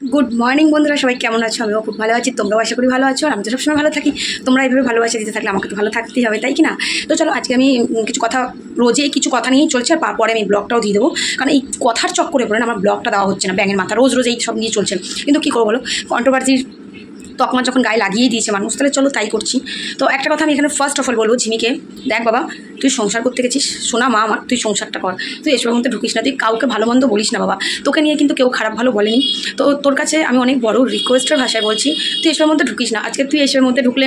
Good morning বন্ধুরা, সবাই কেমন আছো? আমিও খুব ভালো আছি, তোমরাও আশা করি ভালো আছো। আর আমি তো সবসময় ভালো থাকি, তোমরা এইভাবে ভালোবাসা দিতে থাকলে আমাকে তো ভালো থাকতেই হবে, তাই কি না? তো চলো আজকে আমি কিছু কথা, রোজই কিছু কথা নিয়েই চলছে, আর পরে আমি ব্লগটাও দিয়ে দেবো। কারণ এই কথার চক্করে পড়ে না আমার ব্লগটা দেওয়া হচ্ছে না, ব্যাঙের মাথা রোজ রোজ এই সব নিয়ে চলছে। কিন্তু কী করবো বলো, কন্ট্রোভার্সির তকমা যখন গায়ে লাগিয়েই দিয়েছে মানুষ, তাহলে চলো তাই করছি। তো একটা কথা আমি এখানে ফার্স্ট অফ অল বলবো ঝিমিকে, দেখ বাবা, তুই সংসার করতে গেছিস, শোনা মা আমার, তুই সংসারটা কর, তুই এসবের মধ্যে ঢুকিস না, তুই কাউকে ভালো মন্দ বলিস না বাবা। তোকে নিয়ে কিন্তু কেউ খারাপ ভালো বলেনি। তো তোর কাছে আমি অনেক বড় রিকোয়েস্টের ভাষায় বলছি, তুই এসবের মধ্যে ঢুকিস না। আজকে তুই এসবের মধ্যে ঢুকলে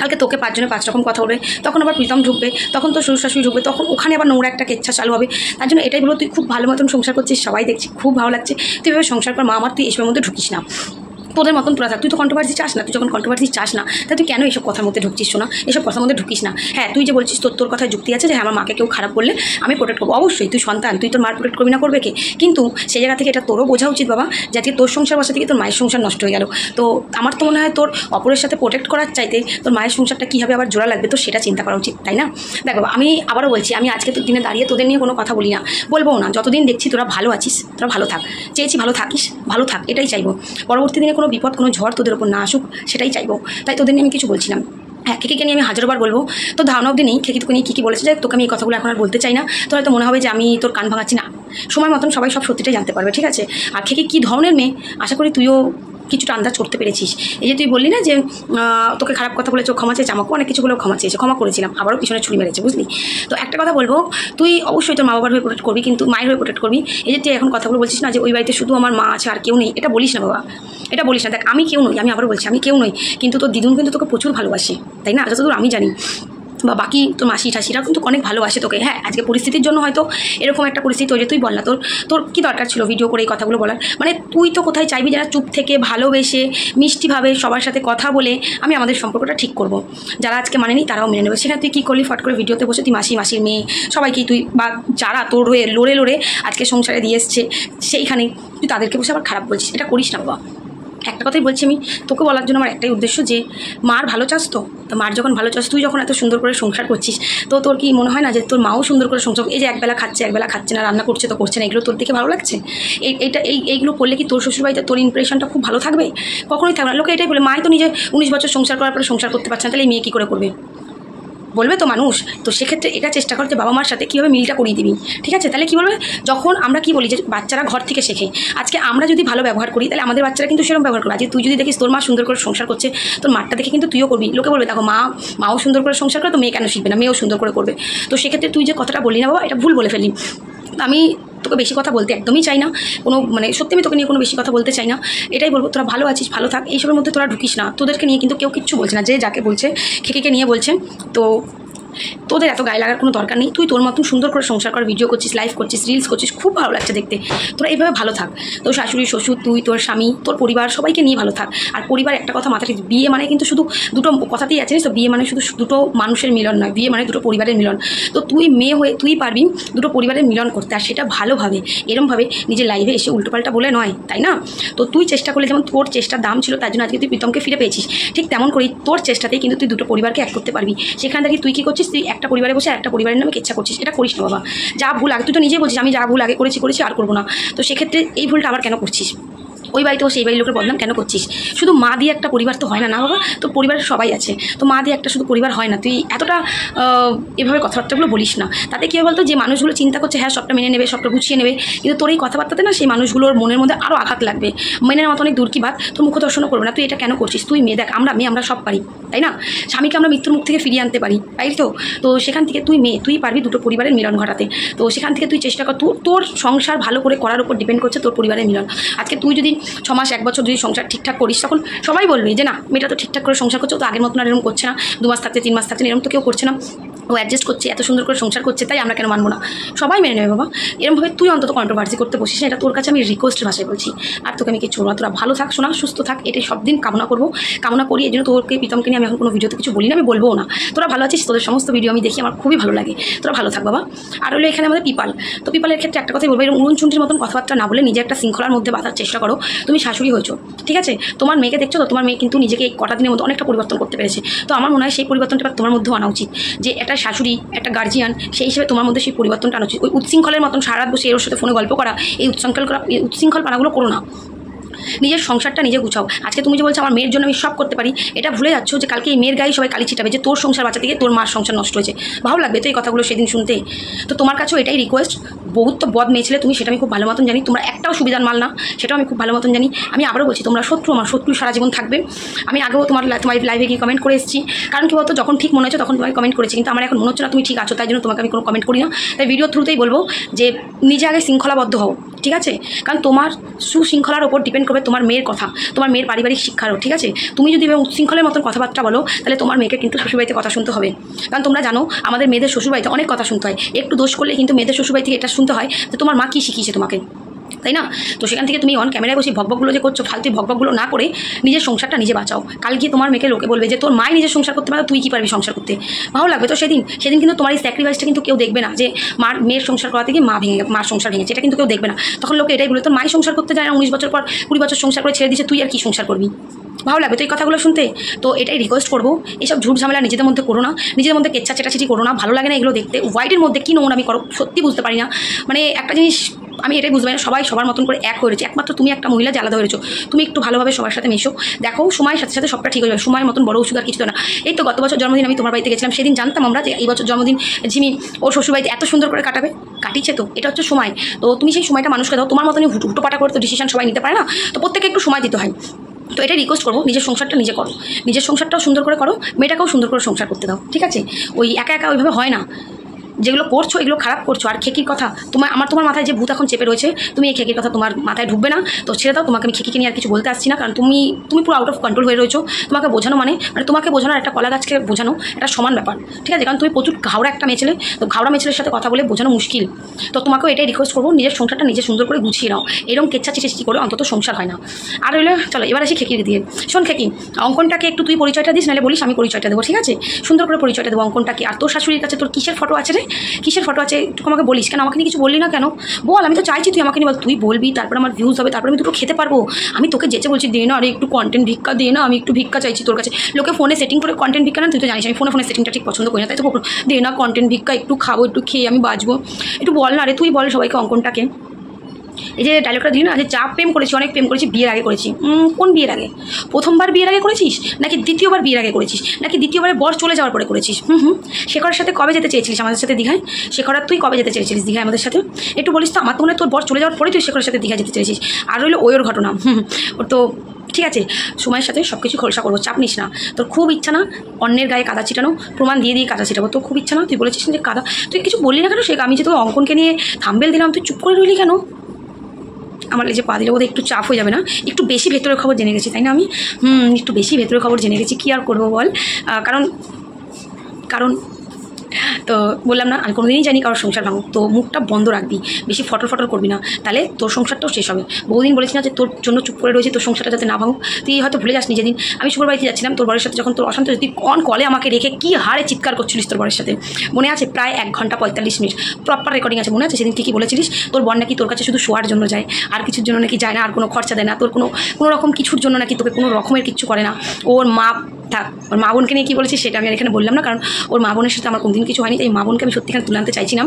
কালকে তোকে 5 জনে 5 রকম কথা বলবে, তখন আবার প্রীতম ঢুকবে, তখন তো শ্বশুর শাশুড়ি ঢুকবে, তখন ওখানে আবার নোংরা একটা কেচ্ছা চালু হবে। তার জন্য এটাই বলো, তুই খুব ভালো মতন সংসার করছিস, সবাই দেখছি, খুব ভালো লাগছে, তুই এভাবে সংসার কর মা আমার, তুই এসবের মধ্যে ঢুকিস না। তোদের মতন তোরা থাক, তুই তো কন্ট্রোভার্সি চাস না। তুই যখন কন্ট্রোভার্সি চাস না, তাই তুই কেন এইসব কথার মধ্যে ঢুকছিস? না, এসব কথার মধ্যে ঢুকিস না। হ্যাঁ, তুই যে বলছিস তোর কথায় যুক্তি আছে যে আমার মাকে কেউ খারাপ করলে আমি প্রোটেক্ট করবো, অবশ্যই তুই সন্তান, তুই তোর মার প্রোটেক্ট করবি না, করবে কে? কিন্তু সেই জায়গা থেকে এটা তোরও বোঝা উচিত বাবা, যাতে তোর সংসার বসা থেকে তোর মায়ের সংসার নষ্ট হয়ে গেল। তো আমার তো মনে হয় তোর অপরের সাথে প্রোটেক্ট করার চাইতে তোর মায়ের সংসারটা কীভাবে আবার জোড়া লাগবে, তো সেটা চিন্তা করা উচিত, তাই না? দেখ বাবা, আমি আবারও বলছি, আমি আজকে তোর দিনে দাঁড়িয়ে তোদের নিয়ে কোনো কথা বলি না, বলবও না। যতদিন দেখছি তোরা ভালো আছিস, তোরা ভালো থাক, চেয়েছি ভালো থাকিস, ভালো থাক, এটাই চাইবো। পরবর্তী দিনে কোনো বিপদ, কোনো ঝড় তোদের ওপর না আসুক, সেটাই চাইবো। তাই তোদের নিয়ে আমি কিছু বলছিলাম। হ্যাঁ, খেকিকে নিয়ে আমি হাজারবার বলবো, তো ধারণা অবধি নেই খেকি তোকে নিয়ে কী বলেছে, যাই তোকে আমি এই কথাগুলো এখন আর বলতে চাই না। তোর হয়তো মনে হবে যে আমি তোর কান ভাঙাচ্ছি, না, সময় মতন সবাই সব সত্যিটাই জানতে পারবে, ঠিক আছে? আর খেকি কী ধরনের মেয়ে আশা করি তুইও কিছুটা আন্দাজ করতে পেরেছিস। এই যে তুই বললি না যে তোকে খারাপ কথা বলেছে, ক্ষমা চেয়েছে, আমাকেও অনেক কিছুগুলো ক্ষমা চেয়েছে, ক্ষমা করেছিলাম, আবারও পিছনে ছুরি মেরেছে, বুঝলি? তো একটা কথা বলবো, তুই অবশ্যই তোর মা বাবার হয়ে প্রোটেক্ট করবি, কিন্তু মায়ের হয়ে প্রোটেক্ট করবি। এই যে তুই এখন কথাগুলো বলছিস না যে ওই বাড়িতে শুধু আমার মা আছে আর কেউ নেই, এটা বলিস না বাবা, এটা বলিস না। দেখ, আমি কেউ নই, আমি আবার বলছি আমি কেউ নই, কিন্তু তোর দিদুন কিন্তু তোকে প্রচুর ভালোবাসে, তাই না? যতদূর আমি জানি, বা বাকি তোর মাসি ঠাসিরা কিন্তু অনেক ভালোবাসে তোকে। হ্যাঁ, আজকে পরিস্থিতির জন্য হয়তো এরকম একটা পরিস্থিতি তৈরি, তুই বল না তোর কী দরকার ছিল ভিডিও করে এই কথাগুলো বলার? মানে তুই তো কোথায় চাইবি যারা চুপ থেকে ভালোবেসে মিষ্টিভাবে সবার সাথে কথা বলে আমি আমাদের সম্পর্কটা ঠিক করব, যারা আজকে মানেনি তারাও মেনে নেবে। সেখানে তুই কী করলি, ফট করে ভিডিওতে বসে তুই মাসির মেয়ে সবাইকেই তুই, বা যারা তোর হয়ে লড়ে আজকে সংসারে দিয়ে এসছে সেইখানে তুই তাদেরকে বসে আবার খারাপ বলছিস, এটা করিস না বাবা। একটা কথাই বলছি আমি তোকে, বলার জন্য আমার একটাই উদ্দেশ্য যে মার ভালো চাস, তো মার যখন ভালো চাস, তুই যখন এত সুন্দর করে সংসার করছিস, তো তোর কি মনে হয় না যে তোর মাও সুন্দর করে সংসার, এই যে একবেলা খাচ্ছে না, রান্না করছে তো করছে না, এগুলো তোর দেখে ভালো লাগছে? এইগুলো করলে কি তোর শ্বশুরবাড়িতে তোর ইমপ্রেশনটা খুব ভালো থাকবে? কখনোই থাকবে না। লোকে এটাই বলে, মাই তো নিজে 19 বছর সংসার করার পরে সংসার করতে পারছে না, তাহলে এই মেয়ে কী করে করবে বলবে তো মানুষ। তো সেক্ষেত্রে এটা চেষ্টা কর যে বাবা মার সাথে কীভাবে মিলটা করিয়ে দিবি, ঠিক আছে? তাহলে কী বলবে, যখন আমরা কি বলি যে বাচ্চারা ঘর থেকে শেখে, আজকে আমরা যদি ভালো ব্যবহার করি তাহলে আমাদের বাচ্চারা কিন্তু সেরকম ব্যবহার করবে। আজকে তুই যদি দেখিস তোর মা সুন্দর করে সংসার করছে, তোর মারটা দেখে কিন্তু তুইও করবি। লোকে বলবে দেখো মাও সুন্দর করে সংসার করে, তো মেয়ে কেন শিখবে না, মেয়েও সুন্দর করে করবে। তো সেক্ষেত্রে তুই যে কথাটা বললি না বাবা, এটা ভুল বলে ফেললি। আমি তোকে বেশি কথা বলতে একদমই চাই না, কোনো মানে সত্যি আমি তোকে নিয়ে কোনো বেশি কথা বলতে চাই না। এটাই বলবো, তোরা ভালো আছিস, ভালো থাক, এইসবের মধ্যে তোরা ঢুকিস না। তোদেরকে নিয়ে কিন্তু কেউ কিচ্ছু বলছে না, যে যাকে বলছে খেকিকে নিয়ে বলছে। তো তোদের এত গায়ে লাগার কোনো দরকার নেই। তুই তোর মতন সুন্দর করে সংসার কর, ভিডিও করছিস, লাইভ করছিস, রিলস করছিস, খুব ভালো লাগছে দেখতে। তোরা এইভাবে ভালো থাক, তোর শাশুড়ি শ্বশুর, তুই, তোর স্বামী, তোর পরিবার, সবাইকে নিয়ে ভালো থাক। আর পরিবার একটা কথা মাথায়, বিয়ে মানে কিন্তু শুধু দুটো কথাতেই আছে, তো বিয়ে মানে শুধু দুটো মানুষের মিলন নয়, বিয়ে মানে দুটো পরিবারের মিলন। তো তুই মেয়ে হয়ে তুই পারবি দুটো পরিবারের মিলন করতে, আর সেটা ভালোভাবে, এরমভাবে নিজের লাইভে এসে উল্টোপাল্টা বলে নয়, তাই না? তো তুই চেষ্টা করলে, যেমন তোর চেষ্টার দাম ছিল তার জন্য আজকে তুই প্রীতমকে ফিরে পেয়েছিস, ঠিক তেমন করেই তোর চেষ্টাতেই কিন্তু তুই দুটো পরিবারকে এক করতে পারবি। সেখান থেকে তুই কী করছিস, তুই একটা পরিবারে বসে একটা পরিবারের নামে কেচ্ছা করছিস, এটা করিস না বাবা। যা ভুল আগে, তুই তো নিজেই বলছিস আমি যা ভুল আগে করেছি আর করবো না। তো সেক্ষেত্রে এই ভুলটা আবার কেন করছিস? ওই বাড়িতেও সেই বাড়ির লোকের বদনাম কেন করছিস? শুধু মা দিয়ে একটা পরিবার তো হয় না, না বাবা, তো পরিবারের সবাই আছে, তো মা দিয়ে একটা শুধু পরিবার হয় না। তুই এতটা এভাবে কথাবার্তাগুলো বলিস না। তাতে কী বলতো, যে মানুষগুলো চিন্তা করছে হ্যাঁ সবটা মেনে নেবে, সবটা গুছিয়ে নেবে, কিন্তু তোর এই কথাবার্তাতে না সেই মানুষগুলোর মনের মধ্যে আরও আঘাত লাগবে। মেনের মতো অনেক দূর কি বাদ, তোর মুখ দর্শনও করবে না। তুই এটা কেন করছিস? তুই মেয়ে, দেখ আমরা সব পারি, তাই না? স্বামীকে আমরা মৃত্যুর মুখ থেকে ফিরিয়ে আনতে পারি, তাই তো? তো সেখান থেকে তুই মেয়ে, তুই পারবি দুটো পরিবারের মিলন ঘটাতে। তো সেখান থেকে তুই চেষ্টা কর, তোর সংসার ভালো করে করার উপর ডিপেন্ড করছে তোর পরিবারের মিলন। আজকে তুই যদি 6 মাস 1 বছর যদি সংসার ঠিকঠাক করিস, তখন সবাই বলবে যে না মেয়েটা তো ঠিকঠাক করে সংসার করছে, তো আগের মতন আর এরকম করছে না, 2 মাস থাকছে 3 মাস থাকছে এরকম তো কেউ করছে না, ও অ্যাডজাস্ট করছে, এত সুন্দর করে সংসার করছে, তাই আমরা কেন মানবো না? সবাই মেনে নেবে বাবা। এরকমভাবে তুই অন্তত কন্ট্রোভার্সি করতে বসিস না, এটা তোর কাছে আমি রিকোয়েস্টের ভাষায় বলছি। আর তোকে আমি কিছু বলবো না, তোরা ভালো থাক, শোনা, সুস্থ থাক, এটাই সব দিন কামনা করবো, কামনা করি। এই জন্য তোকে প্রীতমকে নিয়ে আমি এখন কোনো ভিডিওতে কিছু বলি না, আমি বলবো না। তোরা ভালো আছিস, তোদের সমস্ত ভিডিও আমি দেখি, আমার খুবই ভালো লাগে, তোরা ভালো থাক বাবা। আর হলো এখানে আমাদের পিপাল, তো পিপালের ক্ষেত্রে একটা কথাই বলবো, এরকম উড়নচুন্টির মতন কথাবার্তা না বলে নিজে একটা শৃঙ্খলার মধ্যে বাঁধার চেষ্টা করো। তুমি শাশুড়ি হয়েছো, ঠিক আছে? তোমার মেয়েকে দেখছো তো, তোমার মেয়ে কিন্তু নিজেকে এই কটা দিনের মধ্যে অনেকটা পরিবর্তন করতে পেরেছে। তো আমার মনে হয় সেই পরিবর্তনটা তোমার মধ্যেও আনা উচিত, যে একটা শাশুড়ি, একটা গার্জিয়ান, সেই হিসেবে তোমার মধ্যে সেই পরিবর্তনটা আনা উচিত। ওই উচ্ছৃঙ্খলের মতন সারা রাত বসে এর সাথে ফোনে গল্প করা, এই উচ্ছৃঙ্খলপানাগুলো করো না। নিজের সংসারটা নিজে গুছাও। আজকে তুমি যে বলছো আমার মেয়ের জন্য আমি সব করতে পারি, এটা ভুলে যাচ্ছ যে কালকে এই মেয়ের গায়ে সবাই কালি ছিটাবে যে তোর সংসার বাঁচাতে গিয়ে তোর মার সংসার নষ্ট হয়েছে। ভালো লাগবে তো এই কথাগুলো সেদিন শুনতে? তো তোমার কাছেও এটাই রিকোয়েস্ট, বহুত তো বদ মেয়ে ছিলে তুমি, সেটা আমি খুব ভালো মতন জানি। তোমরা একটাও সুবিধার মাল না, সেটাও আমি খুব ভালো মতন জানি। আমি আবারও বলছি, তোমরা শত্রু, আমার শত্রু সারা জীবন থাকবে। আমি আগেও তোমার লাইভে গিয়ে কমেন্ট করে এসেছি, কারণ কি বলতো, যখন ঠিক মনে হচ্ছে তখন তোমাকে কমেন্ট করেছি, কিন্তু আমার এখন মনে হচ্ছে না তুমি ঠিক আছো, তাই জন্য তোমাকে আমি কোনো কমেন্ট করি না। তাই ভিডিও থ্রুতেই বলবো যে নিজে আগে শৃঙ্খলাবদ্ধ হও, ঠিক আছে? কারণ তোমার সুশৃঙ্খলার ওপর ডিপেন্ড করবে তোমার মেয়ের কথা, তোমার মেয়ের পারিবারিক শিক্ষারও, ঠিক আছে? তুমি যদি উচ্ছৃঙ্খলের মতন কথাবার্তা বলো, তাহলে তোমার মেয়েকে কিন্তু শ্বশুরবাড়িতে কথা শুনতে হবে। কারণ তোমরা জানো আমাদের মেয়েদের শ্বশুরবাড়িতে অনেক কথা শুনতে হয়, একটু দোষ করলে কিন্তু মেয়েদের শ্বশুরবাড়ি থেকে এটা শুনতে হয় যে তোমার মা কী শিখিয়েছে তোমাকে, তাই না? তো সেখান থেকে তুমি অন ক্যামেরায় বসে ভকভকগুলো যে করছো, ফালতু ভকভকগুলো না করে নিজের সংসারটা নিজে বাঁচাও। কাল গিয়ে তোমার মেয়েকে লোকে বলবে যে তোর মাই নিজের সংসার করতে পারে, তুই কী পারবি সংসার করতে? ভালো লাগবে তো সেদিন কিন্তু তোমার এই স্যাক্রিফাইসটা কিন্তু কেউ দেখবে না, যে মেয়ের সংসার করা থেকে মার সংসার ভেঙেছে, এটা কিন্তু কেউ দেখবে না। তখন লোকে এটাই বলে তোর মাই সংসার করতে যায় না, 19 বছর পর 20 বছর সংসার করে ছেড়ে দিচ্ছে, তুই আর কি সংসার করবি? ভালো লাগবে তো এই কথাগুলো শুনতে? তো এটাই রিকোয়েস্ট করবো, এইসব ঝুট ঝামেলা নিজেদের মধ্যে করো না, নিজেদের মধ্যে কেচ্ছা চেটাচেটি করো না, ভালো লাগে না এগুলো দেখতে। হোয়াইটের মধ্যে কী নোংরামি করো সত্যি বুঝতে পারি না। মানে একটা জিনিস আমি এটাই বুঝতে পারি না, সবাই সবার মতন করে এক হয়েছে, একমাত্র তুমি একটা মহিলা যে আলাদা হয়েছো। তুমি একটু ভালোভাবে সবার সাথে মেশো, দেখো সময়ের সাথে সাথে সবটা ঠিক হয়ে যাবে। সময়ের মতন বড় ওষুধ আর কিছু না। এই তো গত বছর জন্মদিন আমি তোমার বাড়িতে গেছিলাম, সেদিন জানতাম আমরা যে এই বছর জন্মদিন ঝিমি ওর শ্বশুরবাড়িতে এত সুন্দর করে কাটাবে, কাটিয়েছে। তো এটা হচ্ছে সময়, তো তুমি সেই সময়টা মানুষকে দাও। তোমার মতনই হুটোপাটা করে তো ডিসিশন সবাই নিতে পারে না, তো প্রত্যেকে একটু সময় দিতে হয়। তো এটা রিকোয়েস্ট করবো, নিজের সংসারটা নিজে করো, নিজের সংসারটাও সুন্দর করে করো, মেয়েটাকেও সুন্দর করে সংসার করতে দাও, ঠিক আছে? ওই একা একা ওইভাবে হয় না, যেগুলো করছো এগুলো খারাপ করছো। আর খেকির কথা তোমার মাথায় যে ভূত এখন চেপে রয়েছে, তুমি এই খেকির কথা তোমার মাথায় ঢুকবে না, তো ছেড়ে দাও। তোমাকে আমি খেকিকে নিয়ে আর কিছু বলতে আসছি না, কারণ তুমি পুরো আউট অফ কন্ট্রোল হয়ে রয়েছো। তোমাকে বোঝানো মানে তোমাকে বোঝানোর একটা কলা গাছকে বোঝানো একটা সমান ব্যাপার, ঠিক আছে? কারণ তুমি প্রচুর ঘাওড়া একটা মেয়ে ছেলে, তো ঘাওড়া মেয়ে ছেলের সাথে কথা বলে বোঝানো মুশকিল। তো তোমাকেও এটাই রিকোয়েস্ট করবো, নিজের সংসারটা নিজে সুন্দর করে গুছিয়ে নাও। এরকম কেচ্ছা চেষ্টি করে অন্তত সংসার হয় না। আর হইলে চলো এবার আসি খেকির দিয়ে। শোন খেকি, অঙ্কনটাকে একটু তুই পরিচয়টা দিস, নাহলে বলিস আমি পরিচয়টা দেবো, ঠিক আছে? সুন্দর করে পরিচয়টা দেবো অঙ্কনটাকে। আর তোর শাশুড়ির কাছে তোর কিসের ফটো আছে রে? কিসের ফটো আছে একটু আমাকে বলিস? কেন আমাকে নিয়ে কিছু বললি না কেন? বল, আমি তো চাইছি তুই আমাকে নিয়ে বল। তুই বলবি, তারপর আমার ভিউজ হবে, তারপর আমি দুটো খেতে পারবো। আমি তোকে যেতে বলছি, দে না আরে একটু কন্টেন্ট ভিক্ষা দে না, আমি একটু ভিক্ষা চাইছি তোর কাছে। লোকে ফোনে সেটিং করে কন্টেন্ট ভিক্ষা না, তুই তো জানিস আমি ফোনে সেটিংটা ঠিক পছন্দ করি না, তাই তো দে না কন্টেন্ট ভিক্ষা, একটু খাবো, একটু খেয়ে আমি বাঁচবো, একটু বল না রে। তুই বল সবাইকে অঙ্কনটাকে। এই যে ডায়লগটা দিলি না, যে যা প্রেম করেছি, অনেক প্রেম করেছি, বিয়ের আগে করেছি। কোন বিয়ের আগে? প্রথমবার বিয়ের আগে করেছিস, নাকি দ্বিতীয়বার বিয়ের আগে করেছিস, নাকি দ্বিতীয়বারে বর চলে যাওয়ার পরে করেছিস? শেখরের সাথে কবে যেতে চেয়েছিলিস আমাদের সাথে দীঘায়? শেখর তুই কবে যেতে চেয়েছিলিস দীঘায় আমাদের সাথে? একটু বলিস তো। আমার তো মনে হয় তোর বর চলে যাওয়ার পরে তুই শেখরের সাথে দীঘায় যেতে চেয়েছিস। আর রইল ওর ঘটনা, ওর তো ঠিক আছে, সময়ের সাথে সব কিছু খোলসা করবো, চাপ নিস না। তোর খুব ইচ্ছা না অন্যের গায়ে কাদা ছিটানো, প্রমাণ দিয়ে দিয়ে কাদা ছিটাবো? তোর খুব ইচ্ছা না? তুই বলেছিস না যে কাদা, তুই কিছু বললি না কেন? সে আমি যে তোকে অঙ্কনকে নিয়ে থাম্বেল দিলাম, তুই চুপ করে রইলি কেন? আমার এই যে পা দিলে বোধহয় একটু চাপ হয়ে যাবে না? একটু বেশি ভেতরের খবর জেনে গেছি, তাই না? আমি একটু বেশি ভেতরের খবর জেনে গেছি, কী আর করবো বল? কারণ তো বললাম না, আমি কোনোদিনই জানি কারোর সংসার ভাঙুক, তো মুখটা বন্ধ রাখবি, বেশি ফটর করবি না, তাহলে তোর সংসারটাও শেষ হবে। বহুদিন বলেছি না যে তোর জন্য চুপ করে রয়েছে, তোর সংসারটা যাতে না ভাঙুক। তুই হয়তো ভুলে যাস, যেদিন আমি শুভর বাড়িতে যাচ্ছিলাম তোর বাড়ির সাথে, যখন তোর অশান্ত, তুই কলে আমাকে রেখে কী হারে চিৎকার করছিলিস তোর বাড়ির সাথে, মনে আছে? প্রায় 1 ঘন্টা 45 মিনিট প্রপার রেকর্ডিং আছে, মনে আছে? সেদিন কী বলেছিলিস? তোর বোন নাকি তোর কাছে শুধু শোয়ার জন্য যায়, আর কিছুর জন্য নাকি যায় না, আর কোনো খরচা দেয় না, তোর কোনো রকম কিছুর জন্য নাকি তোকে কোনো রকমের কিচ্ছু করে না। ওর মা থাক, ওর মা বোনকে নিয়ে কী বলেছি সেটা আমি এখানে বললাম না, কারণ ওর মা বোনের সাথে আমার কোনোদিন কিছু হয়নি, তাই মা বোনকে আমি সত্যিখানে তুলে আনতে চাইছিলাম।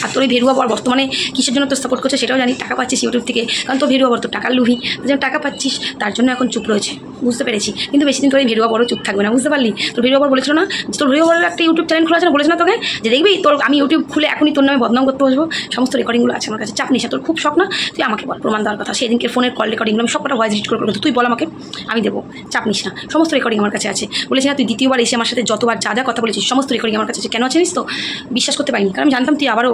আর তোর এই ভেরুয়া বর বর্তমানে কিসের জন্য তোর সাপোর্ট করছে সেটাও জানি, টাকা পাচ্ছিস ইউটিউব থেকে, কারণ তোর ভেরুয়া বর তোর টাকার লোভী, যেন টাকা পাচ্ছিস তার জন্য এখন চুপ রয়েছে, বুঝতে পেরেছি। কিন্তু বেশি দিন তোর এই ভেরুয়া বড় চুপ থাকবে না, বুঝতে পারলি? তোর ভেরুয়া বর বলেছিল না, তোর ভেরুয়া বড়ের একটা ইউটিউব চ্যানেল খোলা আছে না, বলেছে না তোকে যে দেখবি তোর আমি ইউটিউব খুলে এখনই তোর নামে বদনাম করতে বসবো? সমস্ত রেকর্ডিংগুলো আছে আমার কাছে, চাপ নিস। তোর খুব শখ না, তুই আমাকে বল প্রমাণ দেওয়ার কথা। সেদিনকে ফোনের কল রেকর্ডিংগুলো আমি সবটা ভয়েস এডিট করে তুই বল আমাকে, আমি দেবো, চাপ নিস না। সমস্ত রেকর্ডিং আমার কাছে আছে। বলেছি না তুই দ্বিতীয়বার এসে আমার সাথে যতবার যা কথা বলেছিস সমস্ত রেকর্ডিং আমার কাছে আছে। কেন আছে জানিস তো? বিশ্বাস করতে পারিনি, কারণ আমি জানতাম তুই আবারও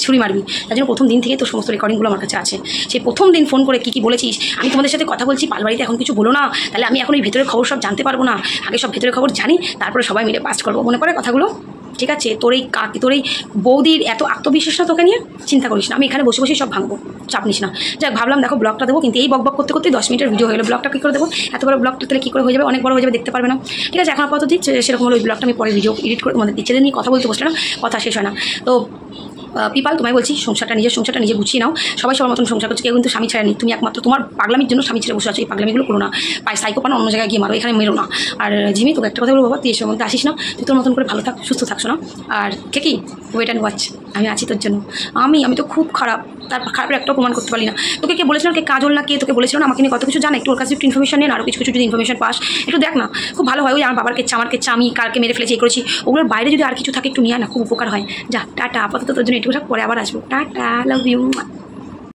ছুরি মারবি, তার জন্য প্রথম দিন থেকেই তোর সমস্ত রেকর্ডিংগুলো আমার কাছে আছে। সেই প্রথম দিন ফোন করে কী বলেছিস, আমি তোমাদের সাথে কথা বলছি পালবাড়িতে, এখন কিছু বলো না, তাহলে আমি এখন এই ভেতরের খবর সব জানতে পারবো না। আগে সব ভেতরের খবর জানি, তারপরে সবাই মিলে পাস করবো, মনে পড়ে কথাগুলো? ঠিক আছে, তোর এই বৌদির এত আত্মবিশ্বাস না তোকে নিয়ে, চিন্তা করিস না, আমি এখানে বসে বসে সব ভাঙবো, চাপ নিস না। যাক, ভাবলাম দেখো ব্লগটা দেবো, কিন্তু এই বক করতে 10 মিনিটের ভিডিও হয়ে গেলো। ব্লগটা কী করে দেবো? এত বড় ব্লগটা তাহলে কী করে হয়ে যাবে? অনেক বড় হয়ে যাবে, দেখতে পারবে না। ঠিক আছে, এখন আপাতত দিচ্ছে সেরকম হলো। ওই ব্লগটা আমি পরে ভিডিও এডিট করে তোমাদের দিচ্ছে, নিয়ে কথা বলতে বসলে না কথা শেষ হয় না। তো পিপাল, তোমায় বলছি নিজের সংসারটা নিজে গুছিয়ে নাও। সবাই সবার মতন সংসার করছে, কেউ কিন্তু স্বামী ছাড়া নেই। তুমি একমাত্র তোমার পাগলামির জন্য স্বামী ছেড়ে বসে আছো। এই পাগলামিগুলো করো না, পায় সাইকোপান অন্য জায়গায় গিয়ে মারো, এখানে মেরো না। আর জিমি, তোকে একটা কথা বলবো বাবা, তুই এসবের মধ্যে আসিস না, তুই তোর মতন করে ভালো থাক, সুস্থ থাকছো না। আর ঠিকই ওয়েট অ্যান্ড ওয়াচ, আমি আছি তোর জন্য। আমি তো খুব খারাপ, তার খারাপের একটাও প্রমাণ করতে পারলি না। তোকে কে বলেছিল, কে কাজল না কে তোকে বলেছিল না আমাকে নিয়ে কত কিছু জানা, একটু ওর কাছে একটু ইনফরমেশন নিয়ে আরও কিছু কিছু যদি ইনফরমেশন পাস একটু দেখ না, খুব ভালো হয়। ওই আমার বাবার কেচ্ছা, আমার কেচ্ছা, আমি কারকে মেরে ফেলেছি, এই করেছি, ওগুলোর বাইরে যদি আর কিছু থাকে একটু নিয়ে না, খুব উপকার হয়। যা টাটা, আপাতত তোর জন্য একটু পরে আবার আসবো। Tata, love you.